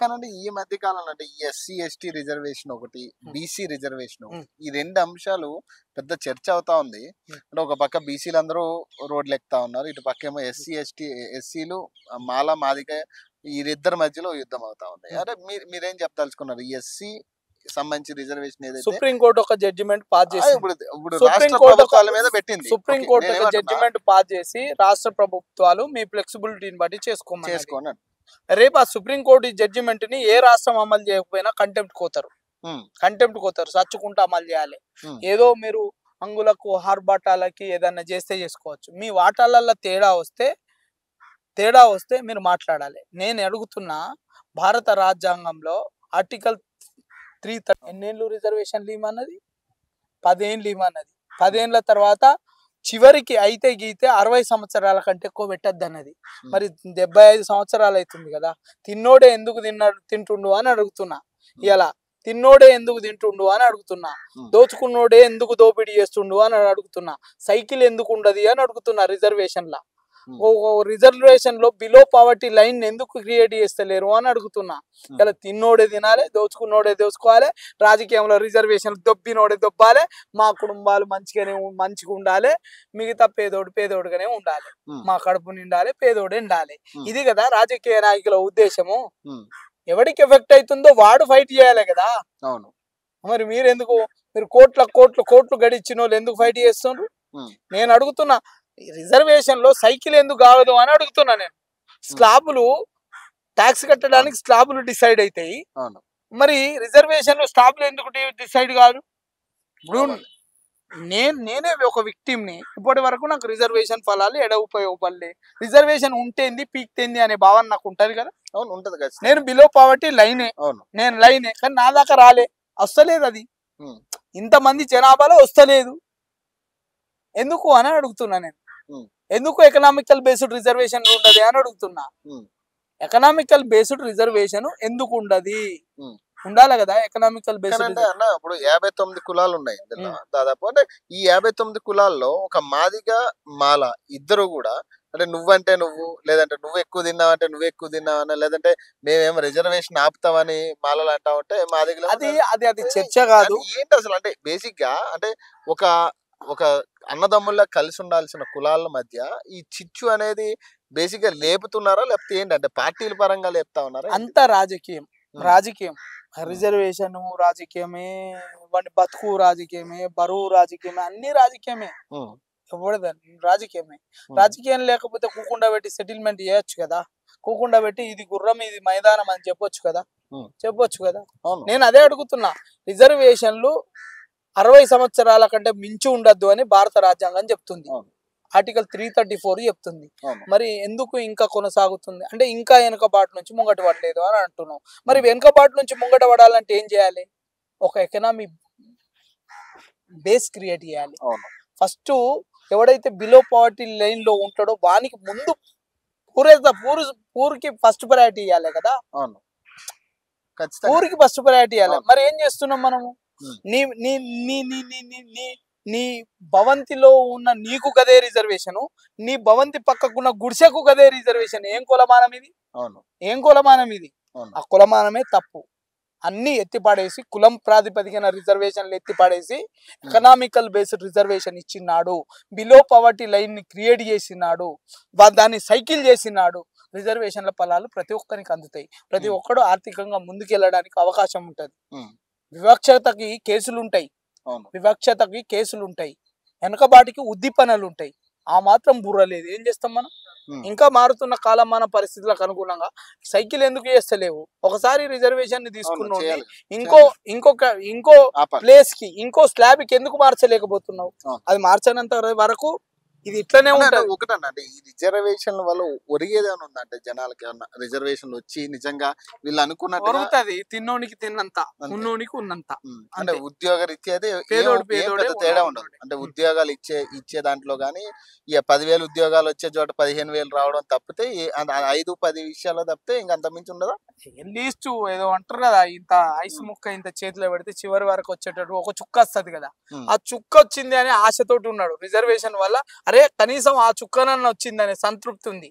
కానండి ఈ మధ్య కాలంలో అంటే ఈ ఎస్సీ ఎస్టీ రిజర్వేషన్ ఒకటి, బీసీ రిజర్వేషన్ ఒకటి, ఈ రెండు అంశాలు పెద్ద చర్చ అవుతా ఉంది. అంటే ఒక పక్క బీసీలు అందరూ రోడ్లు ఎక్కుతా ఉన్నారు, ఇటు పక్క ఏమో ఎస్సీ ఎస్టీ ఎస్సీలు మాల మాదిగ వీరిద్దరి మధ్యలో యుద్ధం అవుతా ఉంది. అంటే మీరేం చెప్పదలుచుకున్నారు? ఈ ఎస్సీ సంబంధించి రిజర్వేషన్ ఏదైతే సుప్రీంకోర్టు ఒక జడ్జిమెంట్ పాస్ చేసి ఇప్పుడు రాష్ట్ర ప్రభుత్వాల మీద పెట్టింది, సుప్రీంకోర్టు ఒక జడ్జిమెంట్ పాస్ చేసి రాష్ట్ర ప్రభుత్వాలు మీ ఫ్లెక్సిబిలిటీని బట్టి చేసుకోమని. రేపు ఆ సుప్రీంకోర్టు జడ్జిమెంట్ ని ఏ రాష్ట్రం అమలు చేయకపోయినా కంటెంప్ట్ కోతారు, సచ్చుకుంటూ అమలు చేయాలి. ఏదో మీరు అంగులకు హార్బాటాలకి ఏదన్నా చేస్తే చేసుకోవచ్చు. మీ వాటాలలో తేడా వస్తే మీరు మాట్లాడాలి. నేను అడుగుతున్నా, భారత రాజ్యాంగంలో ఆర్టికల్ 3 ఎన్నేళ్ళు రిజర్వేషన్లు ఇవ్వమన్నది? 10 ఏళ్ళు ఇవ్వమన్నది. 10 ఏళ్ళ తర్వాత చివరికి అయితే గీతే 60 సంవత్సరాల కంటే ఎక్కువ పెట్టద్దు అన్నది. మరి 75 సంవత్సరాలు అవుతుంది కదా, తిన్నోడే ఎందుకు తింటుండు అని అడుగుతున్నా. ఇలా తిన్నోడే ఎందుకు తింటుండు అని అడుగుతున్నా. దోచుకున్నోడే ఎందుకు దోపిడీ చేస్తుండు అని అడుగుతున్నా. సైకిల్ ఎందుకు ఉండదు అని అడుగుతున్నా. రిజర్వేషన్ లో బిలో పావర్టీ లైన్ ఎందుకు క్రియేట్ చేస్తలేరు అని అడుగుతున్నా. ఇలా తిన్నోడే తినాలి, దోచుకున్నోడే దోచుకోవాలి, రాజకీయంలో రిజర్వేషన్ దొబ్బినోడే దొబ్బాలి, మా కుటుంబాలు మంచిగా ఉండాలి, మిగతా పేదోడుగానే ఉండాలి, మా కడుపు నిండాలి, పేదోడే ఉండాలి. ఇది కదా రాజకీయ నాయకుల ఉద్దేశము. ఎవరికి ఎఫెక్ట్ అవుతుందో వాడు ఫైట్ చేయాలి కదా. అవును. మరి మీరు కోట్లు గడిచిన వాళ్ళు ఎందుకు ఫైట్ చేస్తున్నారు? నేను అడుగుతున్నా, రిజర్వేషన్ లో సైకిల్ ఎందుకు కావదు అని అడుగుతున్నా. నేను స్లాబులు ట్యాక్స్ కట్టడానికి స్లాబులు డిసైడ్ అవుతాయి, మరి రిజర్వేషన్ లో స్లాబులు ఎందుకు డిసైడ్ కాదు? ఇప్పుడు నేనే ఒక విక్టిమ్ని, ఇప్పటి వరకు నాకు రిజర్వేషన్ ఫలాలు ఉపయోగపడలే. రిజర్వేషన్ ఉంటేంది పీక్తేంది అనే భావన నాకు ఉంటది కదా. అవును, ఉంటది కదా. నేను బిలో పావర్టీ లైనే, కానీ నా దాకా వస్తలేదు. అది ఇంతమంది జనాభాలో వస్తలేదు, ఎందుకు అని అడుగుతున్నా. నేను ఎందుకు ఎకనామికల్ బేస్డ్ రిజర్వేషన్ ఉండదు అని అడుగుతున్నా. ఎకనామికల్ బేస్డ్ రిజర్వేషన్ ఎందుకు ఉండదు? ఉండాలి కదా ఎకనామికల్ బేస్డ్. అంటే అన్న ఇప్పుడు 59 కులాలు ఉన్నాయి దాదాపు. అంటే ఈ 59 కులాల్లో ఒక మాదిగ మాల ఇద్దరు కూడా, అంటే నువ్వంటే నువ్వు, లేదంటే నువ్వు ఎక్కువ తిన్నావంటే నువ్వు ఎక్కువ తిన్నావని, లేదంటే మేమేమో రిజర్వేషన్ ఆపుతామని మాలలు అంటా ఉంటే మాదిగలు అది చర్చ కాదు. ఏంటి అసలు? అంటే బేసిక్ గా అంటే ఒక అన్నదమ్ముల్లా కలిసి ఉండాల్సిన కులాల మధ్య ఈ చిచ్చు అనేది బేసిక్ గా లేపుతున్నారా, లేకపోతే ఏంటంటే పార్టీల పరంగా లేపుతా ఉన్నారా? అంత రాజకీయం రిజర్వేషన్ రాజకీయమే, వాడి బతుకు రాజకీయమే, బరువు రాజకీయమే, అన్ని రాజకీయమే. రాజకీయం లేకపోతే కూకుండా పెట్టి సెటిల్మెంట్ చేయొచ్చు కదా. కూకుండా పెట్టి ఇది గుర్రం ఇది మైదానం అని చెప్పొచ్చు కదా. నేను అదే అడుగుతున్నా. రిజర్వేషన్లు 60 సంవత్సరాల కంటే మించి ఉండద్దు అని భారత రాజ్యాంగం చెప్తుంది. ఆర్టికల్ 334 చెప్తుంది. మరి ఎందుకు ఇంకా కొనసాగుతుంది అంటే ఇంకా వెనుకబాటు నుంచి ముంగట పడలేదు అని అంటున్నాం. మరి వెనుకబాటు నుంచి ముంగట పడాలంటే ఏం చేయాలి? ఒక ఎకనామిక్ బేస్ క్రియేట్ చేయాలి. ఫస్ట్ ఎవడైతే బిలో పావర్టీ లైన్ లో ఉంటాడో వానికి ముందు పూర్కి ఫస్ట్ ప్రయారిటీ ఇవ్వాలి కదా. పూర్కి ఫస్ట్ ప్రయారిటీ ఇవ్వాలి. మరి ఏం చేస్తున్నాం మనము? నీ భవంతిలో ఉన్న నీకు గదే రిజర్వేషన్, నీ భవంతి పక్కకున్న గుడిసెకు గదే రిజర్వేషన్. ఏం కులమానం ఇది? ఆ కులమానమే తప్పు. అన్ని ఎత్తిపాడేసి కులం ప్రాతిపదికన రిజర్వేషన్లు ఎత్తిపాడేసి ఎకనామికల్ బేస్డ్ రిజర్వేషన్ ఇచ్చినాడు. బిలో పవర్టీ లైన్ ని క్రియేట్ చేసినాడు, దాన్ని సైకిల్ చేసినాడు. రిజర్వేషన్ల ఫలాలు ప్రతి ఒక్కరికి అందుతాయి. ప్రతి ఒక్కడు ఆర్థికంగా ముందుకెళ్ళడానికి అవకాశం ఉంటది. వివక్షతకి కేసులు ఉంటాయి, వెనకబాటికి ఉద్దీపనలు ఉంటాయి. ఆ మాత్రం బుర్ర లేదు. ఏం చేస్తాం మనం? ఇంకా మారుతున్న కాలమాన పరిస్థితులకు అనుగుణంగా సైకిల్ ఎందుకు చేస్తలేవు? ఒకసారి రిజర్వేషన్ ని తీసుకున్నావు, ఇంకో ప్లేస్ కి ఇంకో స్లాబ్ కి ఎందుకు మార్చలేకపోతున్నావు? అది మార్చనంత వరకు ఇది ఇట్లనే ఉంటుంది. ఒకటన్నా అంటే ఈ రిజర్వేషన్ వల్ల ఒరిగేదేమైనా ఉందంటే జనాలకి ఏమన్నా రిజర్వేషన్లు వచ్చి నిజంగా వీళ్ళు అనుకున్నట్టు తిన్నోనికి తిన్నంత, ఉన్నోనికి ఉన్నంత. అంటే ఉద్యోగ రీత్యా తేడా ఉండదు. అంటే ఉద్యోగాలు ఇచ్చే దాంట్లో గానీ ఇక 10,000 ఉద్యోగాలు వచ్చే చోట 15,000 రావడం తప్పితే 5-10 విషయాల్లో తప్పితే ఇంకంత మించి ఉండదా? లీస్ట్ ఏదో అంటారు కదా, ఇంత ఐస్ ముక్క ఇంత చేతిలో పెడితే చివరి వరకు వచ్చేటట్టు ఒక చుక్క వస్తుంది కదా. ఆ చుక్క వచ్చింది అని ఆశతోటి ఉన్నాడు. రిజర్వేషన్ వల్ల అరే కనీసం ఆ చుక్కనన్న వచ్చిందనే సంతృప్తి ఉంది.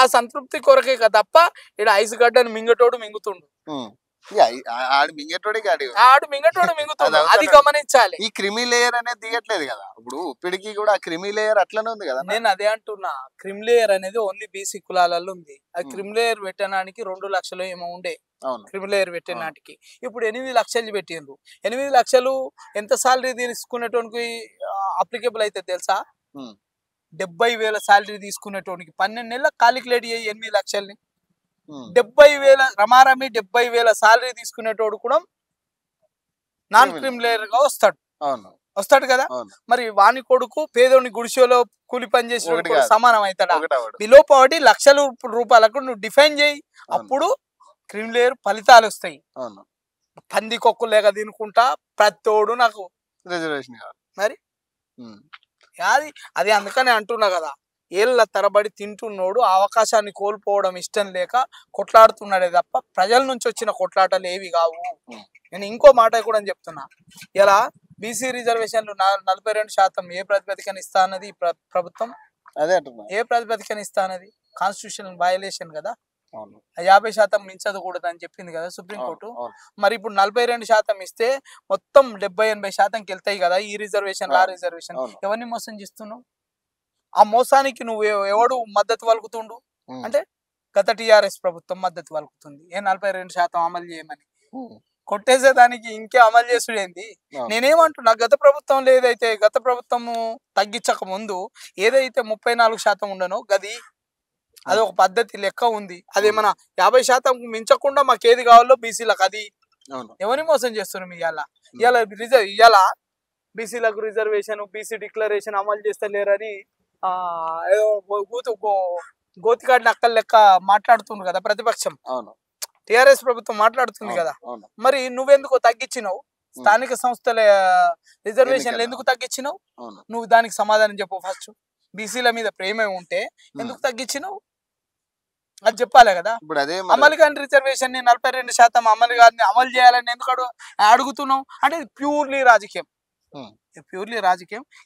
ఆ సంతృప్తి కొరకే తప్ప ఇక్కడ ఐస్ గడ్డని మింగటోడు మింగుతుండు, ఆడు మింగేటోడే ఆడు మింగటోడు మింగుతుండు. అది గమనించాలి. ఈ క్రిమి లేయర్ అనేది దిగట్లేదు కదా ఇప్పుడు ఉప్పిడికి కూడా ఆ క్రిమి లేయర్ అట్లనే ఉంది కదా. నేను అదే అంటున్నా, క్రిమ్ లేయర్ అనేది ఓన్లీ బీసీ కులాలలో ఉంది. అది క్రిమ్ లేయర్ పెట్టడానికి 2 లక్షలు ఏమో ఉండే క్రిమ్ లేయర్ పెట్టినాటికి. ఇప్పుడు 8 లక్షలు పెట్టిండ్రు. 8 లక్షలు ఎంత సాలరీ తీసుకునేటోనికి అప్లికేబుల్ అయితే తెలుసా? 70,000 సాలరీ తీసుకునేటోనికి 12 నెలల కాలిక్యులేట్ అయ్యి 8 లక్షల్ని 70,000 రమారమి 70,000 సాలరీ తీసుకునేటోడు కూడా నాన్ క్రిమ్ లేయర్ గా వస్తాడు కదా. మరి వాని కొడుకు పేదోని గుడిసెలో కూలి పని చేసిన సమానం అవుతాడా? బిలో పవర్టీ లక్షల రూపాయలకు నువ్వు డిఫైన్ చేయి, అప్పుడు క్రిమ్ లేయర్ ఫలితాలు వస్తాయి. పంది కొక్కు లేక తినుకుంటా ప్రతోడు నాకు రిజర్వేషన్ మరి అది అందుకనే అంటున్నా కదా, ఏళ్ళ తరబడి తింటున్నోడు అవకాశాన్ని కోల్పోవడం ఇష్టం లేక కొట్లాడుతున్నాడే తప్ప ప్రజల నుంచి వచ్చిన కొట్లాటలు ఏవి కావు. నేను ఇంకో మాట కూడా చెప్తున్నా, ఇలా బీసీ రిజర్వేషన్లు 42% ఏ ప్రతిపదికన ఇస్తా అన్నది ప్రభుత్వం, అదే అంటున్నా. ఏ ప్రతిపదికన ఇస్తా అన్నది కాన్స్టిట్యూషన్ వయలేషన్ కదా. 50% మించకూడదు అని చెప్పింది కదా సుప్రీంకోర్టు. మరి ఇప్పుడు 42% ఇస్తే మొత్తం 70-80%కి వెళ్తాయి కదా ఈ రిజర్వేషన్ ఆ రిజర్వేషన్. ఎవరిని మోసం చేస్తున్నావు? ఆ మోసానికి నువ్వు ఎవడు మద్దతు పలుకుతుండు అంటే గత టిఆర్ఎస్ ప్రభుత్వం మద్దతు పలుకుతుంది. 42% అమలు చేయమని కొట్టేసేదానికి ఇంకే అమలు చేసుడేంది? నేనేమంటున్నా, గత ప్రభుత్వంలో ఏదైతే గత ప్రభుత్వము తగ్గించక ముందు ఏదైతే 34% ఉండనో గది అది ఒక పద్ధతి లెక్క ఉంది. అదేమన్నా 50% మించకుండా మాకు ఏది కావాలో బీసీలకు అది ఎవరిని మోసం చేస్తున్నాం? ఇవాళ బీసీలకు రిజర్వేషన్ బీసీ డిక్లరేషన్ అమలు చేస్తలేరని గోతికాడి నక్కల లెక్క మాట్లాడుతుంది కదా ప్రతిపక్షం. టిఆర్ఎస్ ప్రభుత్వం మాట్లాడుతుంది కదా. మరి నువ్వెందుకు తగ్గించినావు? స్థానిక సంస్థల రిజర్వేషన్లు ఎందుకు తగ్గించినావు? నువ్వు దానికి సమాధానం చెప్పు. ఫస్ట్ బీసీల మీద ప్రేమ ఉంటే ఎందుకు తగ్గించినావు అది చెప్పాలి కదా. అమలు కాని రిజర్వేషన్ ని 42% అమలు గారిని అమలు చేయాలని ఎందుకు అడుగుతున్నావు అంటే ప్యూర్లీ రాజకీయం.